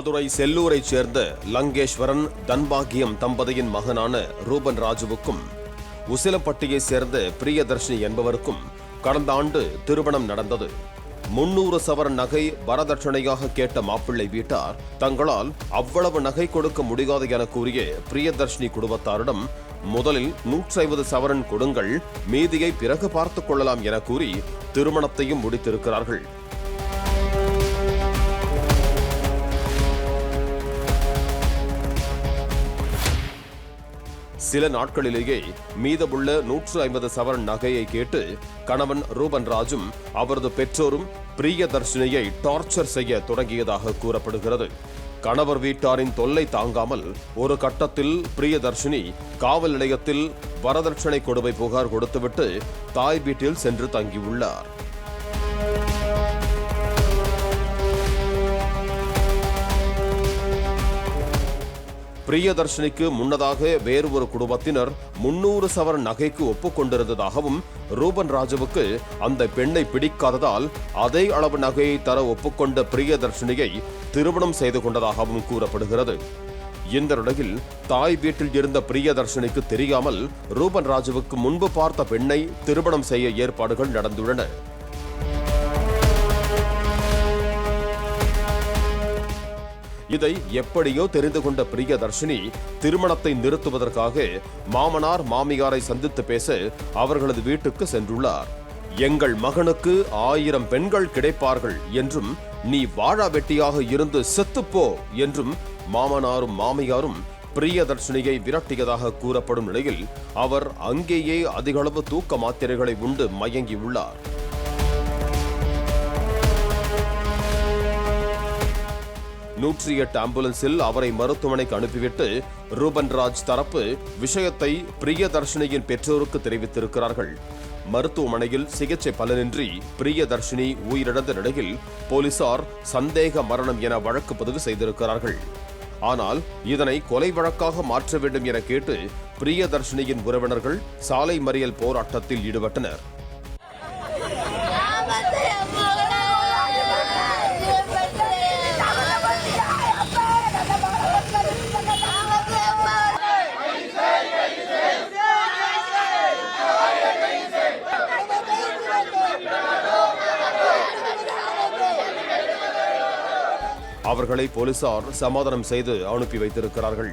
மதுரை செல்லூரைச் சேர்ந்த லங்கேஸ்வரன் தன்பாகியம் தம்பதியின் மகனான ரூபன் ராஜுவுக்கும் உசிலப்பட்டியைச் சேர்ந்த பிரியதர்ஷினி என்பவருக்கும் கடந்த ஆண்டு திருமணம் நடந்தது. 300 சவரன் நகை வரதட்சணையாக கேட்ட மாப்பிள்ளை வீட்டார் தங்களால் அவ்வளவு நகை கொடுக்க முடியாது என கூறிய பிரியதர்ஷினி குடும்பத்தாரிடம் முதலில் 150 சவரன் கொடுங்கள், மீதியை பிறகு பார்த்துக் கொள்ளலாம் என கூறி திருமணத்தையும் முடித்திருக்கிறார்கள். சில நாட்களிலேயே மீதமுள்ள 150 சவரன் நகையை கேட்டு கணவன் ரூபன் ராஜும் அவரது பெற்றோரும் பிரியதர்ஷினியை டார்ச்சர் செய்ய தொடங்கியதாக கூறப்படுகிறது. கணவர் வீட்டாரின் தொல்லை தாங்காமல் ஒரு கட்டத்தில் பிரியதர்ஷினி காவல் நிலையத்தில் வரதட்சணை கொடுமை புகார் கொடுத்துவிட்டு தாய் வீட்டில் சென்று தங்கியுள்ளார். பிரியதர்ஷினிக்கு முன்னதாக வேறு ஒரு குடும்பத்தினர் 300 சவரன் நகைக்கு ஒப்புக்கொண்டிருந்ததாகவும், ரூபன் ராஜுவுக்கு அந்த பெண்ணை பிடிக்காததால் அதே அளவு நகையை தர ஒப்புக்கொண்ட பிரியதர்ஷினியை திருமணம் செய்து கொண்டதாகவும் கூறப்படுகிறது. இந்த நிலையில் தாய் வீட்டில் இருந்த பிரியதர்ஷினிக்கு தெரியாமல் ரூபன் ராஜுவுக்கு முன்பு பார்த்த பெண்ணை திருமணம் செய்ய ஏற்பாடுகள் நடந்துள்ளன. இதை எப்படியோ தெரிந்து கொண்ட பிரியதர்ஷினி திருமணத்தை நிறுத்துவதற்காக மாமனார் மாமியாரை சந்தித்து பேச அவர்களது வீட்டுக்கு சென்றுள்ளார். எங்கள் மகனுக்கு 1000 பெண்கள் கிடைப்பார்கள் என்றும், நீ வாழா வெட்டியாக இருந்து செத்துப்போ என்றும் மாமனாரும் மாமியாரும் பிரியதர்ஷினியை விரட்டியதாக கூறப்படும் நிலையில் அவர் அங்கேயே அதிகளவு தூக்க மாத்திரைகளை உண்டு மயங்கியுள்ளார். ஆம்புலன்ஸில் அவரை மருத்துவமனைக்கு அனுப்பிவிட்டு ரூபன் ராஜ் தரப்பு விஷயத்தை பிரியதர்ஷினியின் பெற்றோருக்கு தெரிவித்திருக்கிறார்கள். மருத்துவமனையில் சிகிச்சை பலனின்றி பிரியதர்ஷினி உயிரிழந்த நிலையில் போலீசார் சந்தேக மரணம் என வழக்கு பதிவு செய்திருக்கிறார்கள். ஆனால் இதனை கொலை வழக்காக மாற்ற வேண்டும் என கேட்டு பிரியதர்ஷினியின் உறவினர்கள் சாலை மறியல் போராட்டத்தில் ஈடுபட்டனர். அவர்களை போலீசார் சமாதானம் செய்து அனுப்பி வைத்திருக்கிறார்கள்.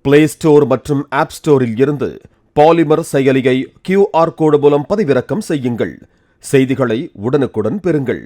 பிளே ஸ்டோர் மற்றும் ஆப் ஸ்டோரில் இருந்து பாலிமர் செயலியை QR கோடு மூலம் பதிவிறக்கம் செய்யுங்கள். செய்திகளை உடனுக்குடன் பெறுங்கள்.